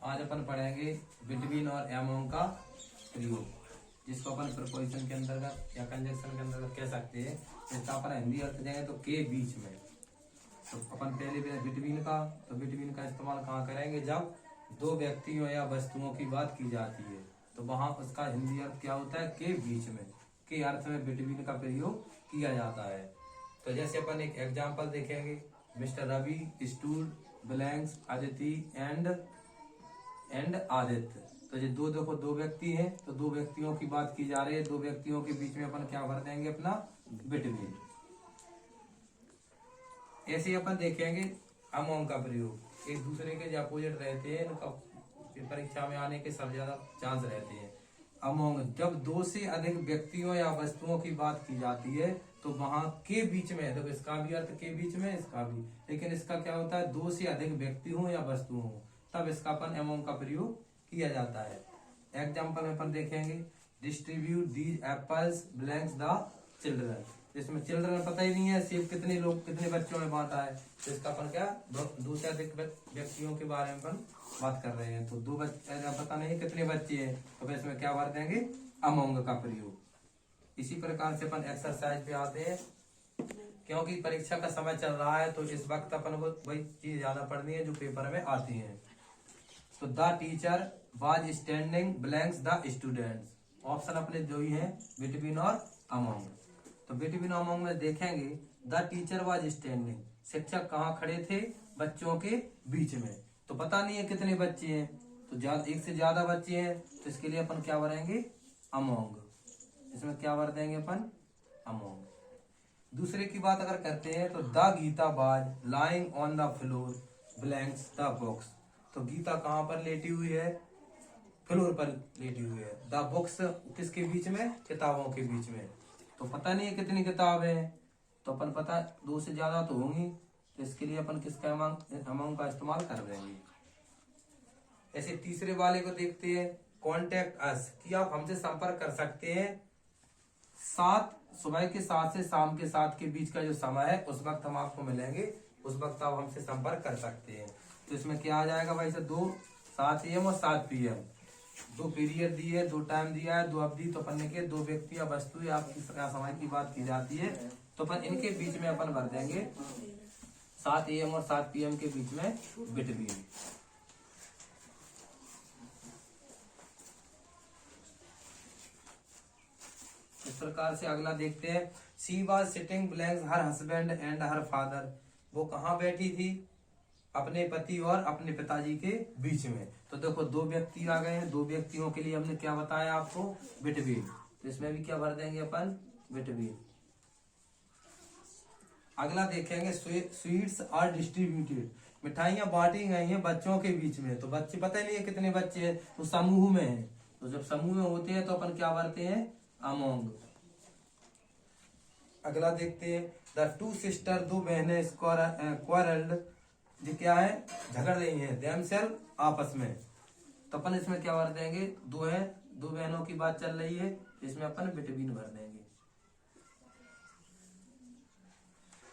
आज अपन पढ़ेंगे बिटवीन और अमोंग का प्रयोग, जिसको अपन प्रपोजिशन के अंतर्गत या कंजक्शन के अंतर्गत कह सकते हैं। इसका अपन हिंदी अर्थ देंगे तो के बीच में। तो अपन पहले बिटवीन का, तो बिटवीन का इस्तेमाल कहाँ करेंगे? जब दो व्यक्तियों या वस्तुओं की बात की जाती है तो वहां उसका हिंदी अर्थ क्या होता है? के बीच में। के अर्थ में बिटवीन का प्रयोग किया जाता है। तो जैसे अपन एक एग्जाम्पल देखेंगे, mister Ravi stood blanks Aditi and Aditya. तो ये देखो दो व्यक्ति हैं, तो दो व्यक्तियों की बात की जा रही है। दो व्यक्तियों के बीच में अपन क्या भर देंगे? अपना बिटवीन। ऐसे अपन देखेंगे अमोंग का प्रयोग। एक दूसरे के जो अपोजिट रहते हैं उनका परीक्षा में आने के सब ज्यादा चांस रहते हैं। अमोंग, जब दो से अधिक व्यक्तियों या वस्तुओं की बात की जाती है तो वहां के बीच में, तो इसका भी अर्थ के बीच में, इसका भी, लेकिन इसका क्या होता है? दो से अधिक व्यक्ति हो या वस्तु हो, तब इसका अपन अमोंग का प्रयोग किया जाता है। एग्जाम्पल में अपन देखेंगे, distribute these apples blanks the children. इसमें चिल्ड्रन पता ही नहीं है सिर्फ कितने लोग, कितने बच्चों में बांटा है। तो इसका अपन क्या, दो से अधिक व्यक्तियों के बारे में अपन बात कर रहे हैं। तो दो बच्चे, पता नहीं कितने बच्चे हैं, तो इसमें क्या भर देंगे? अमोंग का प्रयोग। इसी प्रकार से अपन एक्सरसाइज पे आते हैं। क्योंकि परीक्षा का समय चल रहा है तो इस वक्त अपन को वही चीज ज्यादा पढ़नी है जो पेपर में आती है। तो the teacher was standing blanks the students. Option अपने जो ही है बिटवीन और अमोंग। तो बिटवीन अमोंग में देखेंगे द टीचर वाज स्टैंडिंग, शिक्षक कहाँ खड़े थे? बच्चों के बीच में। तो पता नहीं है कितने बच्चे हैं, तो एक से ज्यादा बच्चे हैं, तो इसके लिए अपन क्या भरेंगे? अमोंग। इसमें क्या भर देंगे अपन? अमोंग। दूसरे की बात अगर करते हैं तो the Geeta was lying on the floor blanks the books. तो गीता कहाँ पर लेटी हुई है? फ्लोर पर लेटी हुई है। द बुक्स किसके बीच में? किताबों के बीच में। तो पता नहीं है कितनी किताबें हैं, तो अपन पता दो से ज्यादा तो होंगी, तो इसके लिए अपन किसका अमोंग का इस्तेमाल कर देंगे। ऐसे तीसरे वाले को देखते हैं, कॉन्टेक्ट अस, कि आप हमसे संपर्क कर सकते हैं। सुबह के 7 से शाम के 7 के बीच का जो समय है उस वक्त हम आपको मिलेंगे, उस वक्त आप हमसे संपर्क कर सकते हैं। तो इसमें क्या आ जाएगा भाई? से 7 AM और 7 PM, दो पीरियड दिए, दो टाइम दिया है, दो अवधि। तो अपन के दो व्यक्ति या वस्तु या समय की बात की जाती है, तो अपन इनके बीच में अपन भर देंगे 7 AM और 7 PM के बीच में बिटवीन। इस प्रकार से अगला देखते हैं, she was sitting blanks her husband and her father. वो कहाँ बैठी थी? अपने पति और अपने पिताजी के बीच में। तो देखो दो व्यक्ति आ गए हैं, दो व्यक्तियों के लिए हमने क्या बताया आपको? बिटवीन। तो इसमें भी क्या भर देंगे अपन? बिटवीन। अगला देखेंगे, स्वीट्स आर डिस्ट्रीब्यूटेड। मिठाइयां बांटी गई हैं बच्चों के बीच में। तो बच्चे पता ही नहीं है कितने बच्चे हैं, तो समूह में है। तो जब समूह में होते हैं तो अपन क्या भरते हैं? अमोंग। अगला देखते हैं, द टू सिस्टर, दो बहनें क्वारल्ड, जो क्या है? झगड़ रही हैं, देमसेल्फ, आपस में। तो अपन इसमें क्या भर देंगे? दो बहनों की बात चल रही है, इसमें अपन बिटवीन भर देंगे।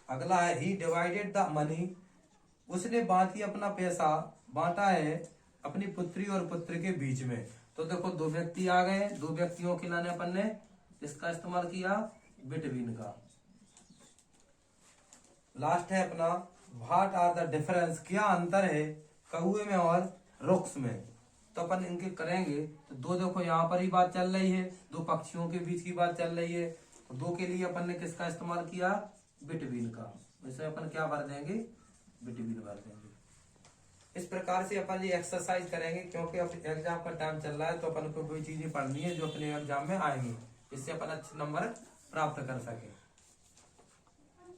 अगला है, ही डिवाइडेड द मनी, उसने अपना पैसा बांटा है अपनी पुत्री और पुत्र के बीच में। तो देखो दो व्यक्ति आ गए, दो व्यक्तियों के लाने अपन ने इसका इस्तेमाल किया, बिटवीन का। लास्ट है अपना, व्हाट आर द डिफरेंस, क्या अंतर है कौए में और रुक्स में। तो अपन इनके करेंगे तो देखो यहाँ पर ही बात चल रही है, दो पक्षियों के बीच की बात चल रही है। तो दो के लिए अपन ने किसका इस्तेमाल किया? बिटवीन का। इसमें अपन क्या भर देंगे? बिटवीन भर देंगे। इस प्रकार से अपन ये एक्सरसाइज करेंगे, क्योंकि अब एग्जाम का टाइम चल रहा है तो अपन को कोई चीजें पढ़नी है जो अपने एग्जाम में आएंगी, इससे अपन अच्छे नंबर प्राप्त कर सके।